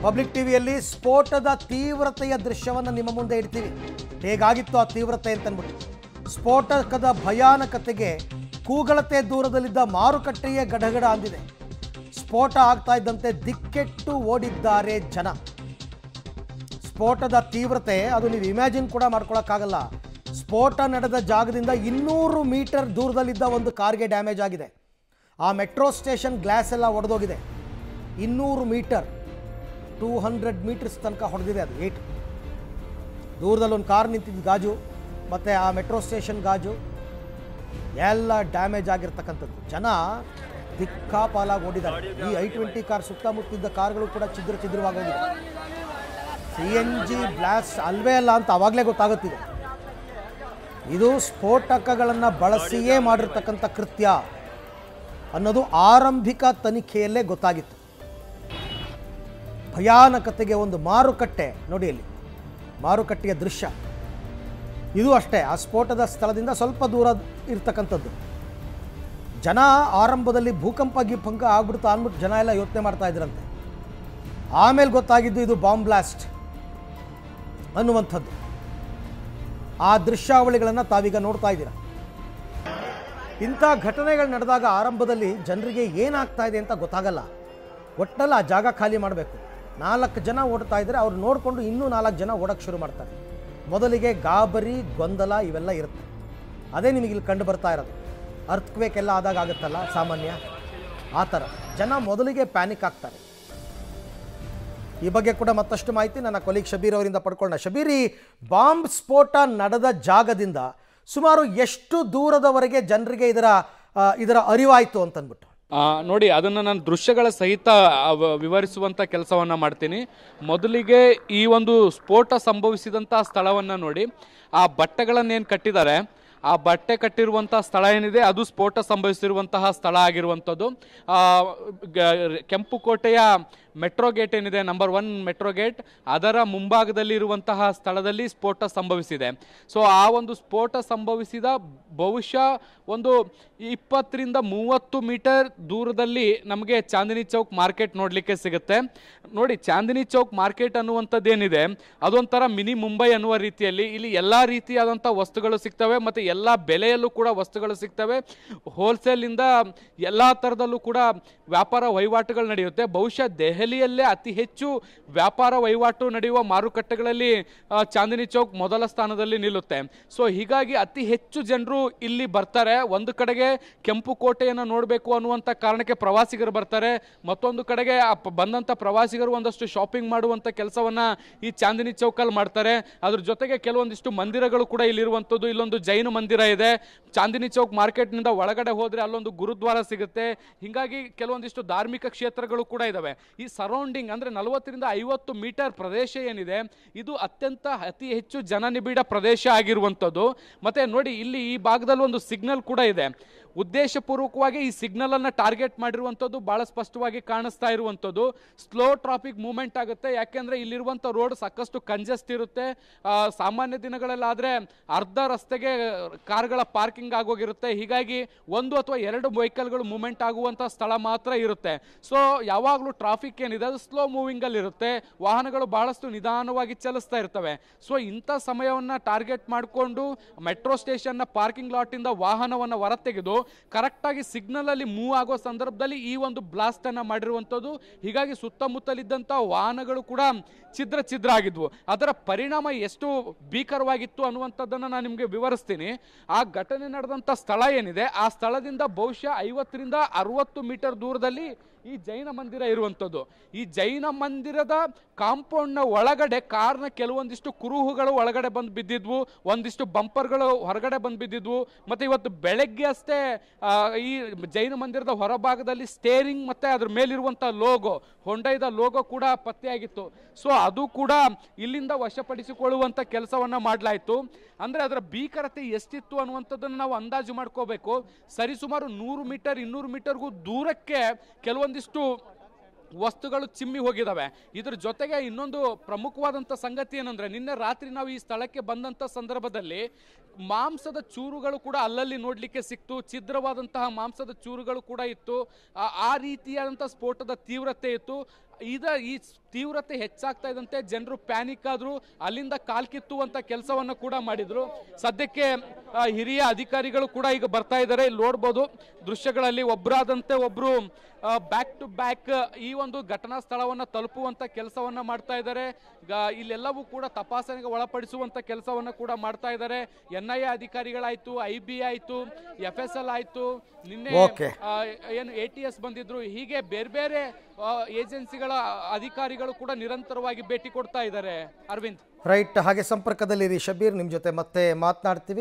Public ಟಿವಿಯಲ್ಲಿ ಸ್ಫೋಟದ ತೀವ್ರತೆಯ ದೃಶ್ಯವನ್ನು ನಿಮ್ಮ ಮುಂದೆ ಇಡ್ತೀವಿ. ಹೇಗಾಗಿತ್ತು ಆ ತೀವ್ರತೆ ಅಂತಂದ್ಬಿಟ್ಟು. ಸ್ಫೋಟಕದ ಭಯಾನಕತೆಗೆ ಕೂಗಳತೆ ದೂರದಲ್ಲಿದ್ದ ಮಾರುಕಟ್ಟೆಯೇ ಗಡಗಡ ಅಂದಿದೆ. ಸ್ಫೋಟ ಆಗ್ತಾ ಇದ್ದಂತೆ ದಿಕ್ಕೆಟ್ಟು ಓಡಿದ್ದಾರೆ ಜನ. ಸ್ಫೋಟದ ತೀವ್ರತೆ ಅದು ನೀವು ಇಮ್ಯಾಜಿನ್ ಕೂಡ ಮಾಡ್ಕೊಳ್ಳೋಕ್ಕಾಗಲ್ಲ. ಸ್ಫೋಟ ನಡೆದ ಜಾಗದಿಂದ 200 ಮೀಟರ್ ದೂರದಲ್ಲಿದ್ದ ಒಂದು ಕಾರ್ಗೆ ಡ್ಯಾಮೇಜ್ ಆಗಿದೆ. ಆ ಮೆಟ್ರೋ ಸ್ಟೇಷನ್ ಗ್ಲಾಸ್ ಎಲ್ಲ ಒಡೆದೋಗಿದೆ. 200 ಮೀಟರ್ 200 ಮೀಟರ್ಸ್ ತನಕ ಹೊಡೆದಿದೆ ಅದು ಏಟ್. ದೂರದಲ್ಲಿ ಒಂದು ಕಾರ್ ನಿಂತಿದ್ದ ಗಾಜು ಮತ್ತು ಆ ಮೆಟ್ರೋ ಸ್ಟೇಷನ್ ಗಾಜು ಎಲ್ಲ ಡ್ಯಾಮೇಜ್ ಆಗಿರ್ತಕ್ಕಂಥದ್ದು. ಜನ ದಿಕ್ಕಾಪಾಲಾಗಿ ಓಡಿದ್ದಾರೆ. ಈ I-20 ಕಾರ್ ಸುತ್ತಮುತ್ತಿದ್ದ ಕಾರ್ಗಳು ಕೂಡ ಛಿದ್ರವಾಗೋಗಿದೆ. CNG ಬ್ಲಾಸ್ಟ್ ಅಲ್ವೇ ಅಲ್ಲ ಅಂತ ಆವಾಗಲೇ ಗೊತ್ತಾಗುತ್ತಿದೆ. ಇದು ಸ್ಫೋಟಕಗಳನ್ನು ಬಳಸಿಯೇ ಮಾಡಿರ್ತಕ್ಕಂಥ ಕೃತ್ಯ ಅನ್ನೋದು ಆರಂಭಿಕ ತನಿಖೆಯಲ್ಲೇ ಗೊತ್ತಾಗಿತ್ತು. ಭಯಾನಕತೆಗೆ ಒಂದು ಮಾರುಕಟ್ಟೆ ನೋಡಿ, ಅಲ್ಲಿ ಮಾರುಕಟ್ಟೆಯ ದೃಶ್ಯ ಇದು ಅಷ್ಟೇ. ಆ ಸ್ಫೋಟದ ಸ್ಥಳದಿಂದ ಸ್ವಲ್ಪ ದೂರ ಇರ್ತಕ್ಕಂಥದ್ದು. ಜನ ಆರಂಭದಲ್ಲಿ ಭೂಕಂಪ ಆಗ್ಬಿಡ್ತಾ ಅಂದ್ಬಿಟ್ಟು ಜನ ಎಲ್ಲ ಯೋಚನೆ ಮಾಡ್ತಾ ಇದ್ರಂತೆ. ಆಮೇಲೆ ಗೊತ್ತಾಗಿದ್ದು ಇದು ಬಾಂಬ್ ಬ್ಲಾಸ್ಟ್ ಅನ್ನುವಂಥದ್ದು. ಆ ದೃಶ್ಯಾವಳಿಗಳನ್ನು ತಾವೀಗ ನೋಡ್ತಾ ಇದ್ದೀರ. ಇಂಥ ಘಟನೆಗಳು ನಡೆದಾಗ ಆರಂಭದಲ್ಲಿ ಜನರಿಗೆ ಏನಾಗ್ತಾ ಇದೆ ಅಂತ ಗೊತ್ತಾಗಲ್ಲ. ಒಟ್ಟಲ್ಲಿ ಆ ಜಾಗ ಖಾಲಿ ಮಾಡಬೇಕು. 4 ಜನ ಓಡ್ತಾ ಇದ್ದರೆ ಅವ್ರು ನೋಡಿಕೊಂಡು ಇನ್ನೂ 4 ಜನ ಓಡೋಕ್ಕೆ ಶುರು ಮಾಡ್ತಾರೆ. ಮೊದಲಿಗೆ ಗಾಬರಿ ಗೊಂದಲ ಇವೆಲ್ಲ ಇರುತ್ತೆ. ಅದೇ ನಿಮಗಿಲ್ಲಿ ಕಂಡು ಬರ್ತಾ ಇರೋದು. ಅರ್ಥಕ್ವೇಕ್ ಎಲ್ಲ ಆದಾಗ ಆಗುತ್ತಲ್ಲ ಸಾಮಾನ್ಯ, ಆ ಥರ ಜನ ಮೊದಲಿಗೆ ಪ್ಯಾನಿಕ್ ಆಗ್ತಾರೆ. ಈ ಬಗ್ಗೆ ಕೂಡ ಮತ್ತಷ್ಟು ಮಾಹಿತಿ ನನ್ನ ಕೊಲೀಗ್ ಶಬೀರ್ ಅವರಿಂದ ಪಡ್ಕೊಳ್ಳೋಣ. ಶಬೀರ್, ಈ ಬಾಂಬ್ ಸ್ಫೋಟ ನಡೆದ ಜಾಗದಿಂದ ಸುಮಾರು ಎಷ್ಟು ದೂರದವರೆಗೆ ಜನರಿಗೆ ಇದರ ಅರಿವಾಯಿತು ಅಂತಂದ್ಬಿಟ್ಟು? ನೋಡಿ, ಅದನ್ನು ನಾನು ದೃಶ್ಯಗಳ ಸಹಿತ ವಿವರಿಸುವಂಥ ಕೆಲಸವನ್ನು ಮಾಡ್ತೀನಿ. ಮೊದಲಿಗೆ ಈ ಒಂದು ಸ್ಫೋಟ ಸಂಭವಿಸಿದಂಥ ಸ್ಥಳವನ್ನು ನೋಡಿ. ಆ ಬಟ್ಟೆಗಳನ್ನೇನು ಕಟ್ಟಿದ್ದಾರೆ, ಆ ಬಟ್ಟೆ ಕಟ್ಟಿರುವಂಥ ಸ್ಥಳ ಏನಿದೆ ಅದು ಸ್ಫೋಟ ಸಂಭವಿಸಿರುವಂತಹ ಸ್ಥಳ ಆಗಿರುವಂಥದ್ದು. ಕೆಂಪುಕೋಟೆಯ ಮೆಟ್ರೋ ಗೇಟ್ ಏನಿದೆ, ನಂಬರ್ 1 ಮೆಟ್ರೋ ಗೇಟ್, ಅದರ ಮುಂಭಾಗದಲ್ಲಿರುವಂತಹ ಸ್ಥಳದಲ್ಲಿ ಸ್ಫೋಟ ಸಂಭವಿಸಿದೆ. ಸೊ ಆ ಒಂದು ಸ್ಫೋಟ ಸಂಭವಿಸಿದ ಬಹುಶಃ ಒಂದು 20 ರಿಂದ 30 ಮೀಟರ್ ದೂರದಲ್ಲಿ ನಮಗೆ ಚಾಂದಿನಿ ಚೌಕ್ ಮಾರ್ಕೆಟ್ ನೋಡಲಿಕ್ಕೆ ಸಿಗುತ್ತೆ. ನೋಡಿ, ಚಾಂದಿನಿ ಚೌಕ್ ಮಾರ್ಕೆಟ್ ಅನ್ನುವಂಥದ್ದೇನಿದೆ ಅದೊಂಥರ ಮಿನಿ ಮುಂಬೈ ಅನ್ನುವ ರೀತಿಯಲ್ಲಿ ಇಲ್ಲಿ ಎಲ್ಲ ರೀತಿಯಾದಂಥ ವಸ್ತುಗಳು ಸಿಗ್ತವೆ ಮತ್ತು ಎಲ್ಲ ಬೆಲೆಯಲ್ಲೂ ಕೂಡ ವಸ್ತುಗಳು ಸಿಗ್ತವೆ. ಹೋಲ್ಸೇಲಿಂದ ಎಲ್ಲ ಥರದಲ್ಲೂ ಕೂಡ ವ್ಯಾಪಾರ ವಹಿವಾಟುಗಳು ನಡೆಯುತ್ತೆ. ಬಹುಶಃ ದೆಹಲಿಯಲ್ಲೇ ಅತಿ ಹೆಚ್ಚು ವ್ಯಾಪಾರ ವಹಿವಾಟು ನಡೆಯುವ ಮಾರುಕಟ್ಟೆಗಳಲ್ಲಿ ಚಾಂದಿನಿ ಚೌಕ್ ಮೊದಲ ಸ್ಥಾನದಲ್ಲಿ ನಿಲ್ಲುತ್ತೆ. ಸೊ ಹೀಗಾಗಿ ಅತಿ ಹೆಚ್ಚು ಜನರು ಇಲ್ಲಿ ಬರ್ತಾರೆ. ಒಂದು ಕಡೆಗೆ ಕೆಂಪುಕೋಟೆಯನ್ನು ನೋಡಬೇಕು ಅನ್ನುವಂಥ ಕಾರಣಕ್ಕೆ ಪ್ರವಾಸಿಗರು ಬರ್ತಾರೆ, ಮತ್ತೊಂದು ಕಡೆಗೆ ಬಂದಂಥ ಪ್ರವಾಸಿಗರು ಒಂದಷ್ಟು ಶಾಪಿಂಗ್ ಮಾಡುವಂಥ ಕೆಲಸವನ್ನು ಈ ಚಾಂದಿನಿ ಚೌಕಲ್ಲಿ ಮಾಡ್ತಾರೆ. ಅದ್ರ ಜೊತೆಗೆ ಕೆಲವೊಂದಿಷ್ಟು ಮಂದಿರಗಳು ಕೂಡ ಇಲ್ಲಿರುವಂಥದ್ದು. ಇಲ್ಲೊಂದು ಜೈನ ಮಂದಿರ ಇದೆ. ಚಾಂದಿನಿ ಚೌಕ್ ಮಾರ್ಕೆಟ್ನಿಂದ ಒಳಗಡೆ ಹೋದರೆ ಅಲ್ಲೊಂದು ಗುರುದ್ವಾರ ಸಿಗುತ್ತೆ. ಹೀಗಾಗಿ ಕೆಲವೊಂದಿಷ್ಟು ಧಾರ್ಮಿಕ ಕ್ಷೇತ್ರಗಳು ಕೂಡ ಇದ್ದಾವೆ. ಈ ಸರೌಂಡಿಂಗ್ ಅಂದರೆ 40 ರಿಂದ 50 ಮೀಟರ್ ಪ್ರದೇಶ ಏನಿದೆ ಇದು ಅತಿ ಹೆಚ್ಚು ಜನನಿಬಿಡ ಪ್ರದೇಶ ಆಗಿರುವಂಥದ್ದು. ಮತ್ತು ನೋಡಿ, ಇಲ್ಲಿ ಈ ಭಾಗದಲ್ಲಿ ಒಂದು ಸಿಗ್ನಲ್ ಕೂಡ ಇದೆ. ಉದ್ದೇಶಪೂರ್ವಕವಾಗಿ ಈ ಸಿಗ್ನಲ್ ಅನ್ನು ಟಾರ್ಗೆಟ್ ಮಾಡಿರುವಂಥದ್ದು ಬಹಳ ಸ್ಪಷ್ಟವಾಗಿ ಕಾಣಿಸ್ತಾ ಇರುವಂಥದ್ದು. ಸ್ಲೋ ಟ್ರಾಫಿಕ್ ಮೂವ್ಮೆಂಟ್ ಆಗುತ್ತೆ, ಯಾಕೆಂದರೆ ಇಲ್ಲಿರುವಂಥ ರೋಡ್ ಸಾಕಷ್ಟು ಕಂಜೆಸ್ಟ್ ಇರುತ್ತೆ. ಸಾಮಾನ್ಯ ದಿನಗಳಲ್ಲಾದರೆ ಅರ್ಧ ರಸ್ತೆಗೆ ಕಾರ್ಗಳ ಪಾರ್ಕಿಂಗ್ ಆಗೋಗಿರುತ್ತೆ. ಹೀಗಾಗಿ 1 ಅಥವಾ 2 ವೆಹಿಕಲ್ಗಳು ಮೂವ್ಮೆಂಟ್ ಆಗುವಂಥ ಸ್ಥಳ ಮಾತ್ರ ಇರುತ್ತೆ. ಸೊ ಯಾವಾಗಲೂ ಟ್ರಾಫಿಕ್ ಏನಿದೆ ಅದು ಸ್ಲೋ ಮೂವಿಂಗಲ್ಲಿ ಇರುತ್ತೆ. ವಾಹನಗಳು ಬಹಳಷ್ಟು ನಿಧಾನವಾಗಿ ಚಲಿಸ್ತಾ ಇರ್ತವೆ. ಸೊ ಇಂಥ ಸಮಯವನ್ನು ಟಾರ್ಗೆಟ್ ಮಾಡಿಕೊಂಡು ಮೆಟ್ರೋ ಸ್ಟೇಷನ್ನ ಪಾರ್ಕಿಂಗ್ ಲಾಟಿಂದ ವಾಹನವನ್ನು ಹೊರತೆಗೆದು ಕರೆಕ್ಟಾಗಿ ಸಿಗ್ನಲಲ್ಲಿ ಮೂವ್ ಆಗೋ ಸಂದರ್ಭದಲ್ಲಿ ಈ ಒಂದು ಬ್ಲಾಸ್ಟ್ ಅನ್ನು ಮಾಡಿರುವಂಥದ್ದು. ಹೀಗಾಗಿ ಸುತ್ತಮುತ್ತಲಿದ್ದಂಥ ವಾಹನಗಳು ಕೂಡ ಛಿದ್ರ ಆಗಿದ್ವು. ಅದರ ಪರಿಣಾಮ ಎಷ್ಟು ಭೀಕರವಾಗಿತ್ತು ಅನ್ನುವಂಥದ್ದನ್ನು ನಾನು ನಿಮಗೆ ವಿವರಿಸ್ತೀನಿ. ಆ ಘಟನೆ ನಡೆದಂಥ ಸ್ಥಳ ಏನಿದೆ ಆ ಸ್ಥಳದಿಂದ ಬಹುಶಃ 50 ರಿಂದ 60 ಮೀಟರ್ ದೂರದಲ್ಲಿ ಈ ಜೈನ ಮಂದಿರ ಇರುವಂಥದ್ದು. ಈ ಜೈನ ಮಂದಿರದ ಕಾಂಪೌಂಡ್ನ ಒಳಗಡೆ ಕಾರ್ನ ಕೆಲವೊಂದಿಷ್ಟು ಕುರುಹುಗಳು ಒಳಗಡೆ ಬಂದು ಬಿದ್ದಿದ್ವು, ಒಂದಿಷ್ಟು ಬಂಪರ್ಗಳು ಹೊರಗಡೆ ಬಂದು ಬಿದ್ದಿದ್ವು. ಮತ್ತು ಇವತ್ತು ಬೆಳಗ್ಗೆ ಅಷ್ಟೇ ಈ ಜೈನ ಮಂದಿರದ ಹೊರಭಾಗದಲ್ಲಿ ಸ್ಟೇರಿಂಗ್ ಮತ್ತು ಅದ್ರ ಮೇಲಿರುವಂಥ ಲೋಗೋ, ಹೊಂಡೈದ ಲೋಗೋ ಕೂಡ ಪತ್ತೆಯಾಗಿತ್ತು. ಸೊ ಅದು ಕೂಡ ಇಲ್ಲಿಂದ ವಶಪಡಿಸಿಕೊಳ್ಳುವಂಥ ಕೆಲಸವನ್ನು ಮಾಡಲಾಯಿತು. ಅಂದರೆ ಅದರ ಭೀಕರತೆ ಎಷ್ಟಿತ್ತು ಅನ್ನುವಂಥದ್ದನ್ನು ನಾವು ಅಂದಾಜು ಮಾಡ್ಕೋಬೇಕು. ಸರಿಸುಮಾರು 100 ಮೀಟರ್ 200 ಮೀಟರ್ಗೂ ದೂರಕ್ಕೆ ಕೆಲವೊಂದಿಷ್ಟು ವಸ್ತುಗಳು ಚಿಮ್ಮಿ ಹೋಗಿದ್ದಾವೆ. ಇದ್ರ ಜೊತೆಗೆ ಇನ್ನೊಂದು ಪ್ರಮುಖವಾದಂಥ ಸಂಗತಿ ಏನಂದರೆ, ನಿನ್ನೆ ರಾತ್ರಿ ನಾವು ಈ ಸ್ಥಳಕ್ಕೆ ಬಂದಂಥ ಸಂದರ್ಭದಲ್ಲಿ ಮಾಂಸದ ಚೂರುಗಳು ಕೂಡ ಅಲ್ಲಲ್ಲಿ ನೋಡಲಿಕ್ಕೆ ಸಿಕ್ತು. ಛಿದ್ರವಾದಂತಹ ಮಾಂಸದ ಚೂರುಗಳು ಕೂಡ ಇತ್ತು. ಆ ರೀತಿಯಾದಂಥ ಸ್ಫೋಟದ ತೀವ್ರತೆ ಇತ್ತು. ಈ ತೀವ್ರತೆ ಹೆಚ್ಚಾಗ್ತಾ ಇದ್ದಂತೆ ಜನರು ಪ್ಯಾನಿಕ್ ಆದ್ರು, ಅಲ್ಲಿಂದ ಕಾಲ್ಕಿತ್ತುವಂತ ಕೆಲಸವನ್ನು ಕೂಡ ಮಾಡಿದ್ರು. ಸದ್ಯಕ್ಕೆ ಹಿರಿಯ ಅಧಿಕಾರಿಗಳು ಕೂಡ ಈಗ ಬರ್ತಾ ಇದ್ದಾರೆ. ಇಲ್ಲಿ ನೋಡ್ಬೋದು ದೃಶ್ಯಗಳಲ್ಲಿ ಒಬ್ಬರಾದಂತೆ ಒಬ್ರು ಬ್ಯಾಕ್ ಟು ಬ್ಯಾಕ್ ಈ ಒಂದು ಘಟನಾ ಸ್ಥಳವನ್ನು ತಲುಪುವಂತ ಕೆಲಸವನ್ನ ಮಾಡ್ತಾ ಇದ್ದಾರೆ. ಇಲ್ಲೆಲ್ಲವೂ ಕೂಡ ತಪಾಸಣೆಗೆ ಒಳಪಡಿಸುವಂತ ಕೆಲಸವನ್ನ ಕೂಡ ಮಾಡ್ತಾ ಇದ್ದಾರೆ. NIA ಅಧಿಕಾರಿಗಳಾಯ್ತು, IB ಆಯ್ತು, FSL ಆಯ್ತು, ನಿನ್ನೆ ಏನು ATS ಬಂದಿದ್ರು, ಹೀಗೆ ಬೇರೆ ಬೇರೆ ಏಜೆನ್ಸಿಗಳ ಅಧಿಕಾರಿಗಳು ಕೂಡ ನಿರಂತರವಾಗಿ ಭೇಟಿ ಕೊಡ್ತಾ ಇದ್ದಾರೆ. ಅರವಿಂದ್, ರೈಟ್, ಹಾಗೆ ಸಂಪರ್ಕದಲ್ಲಿರಿ ಶಬೀರ್, ನಿಮ್ಮ ಜೊತೆ ಮತ್ತೆ ಮಾತನಾಡ್ತೀವಿ.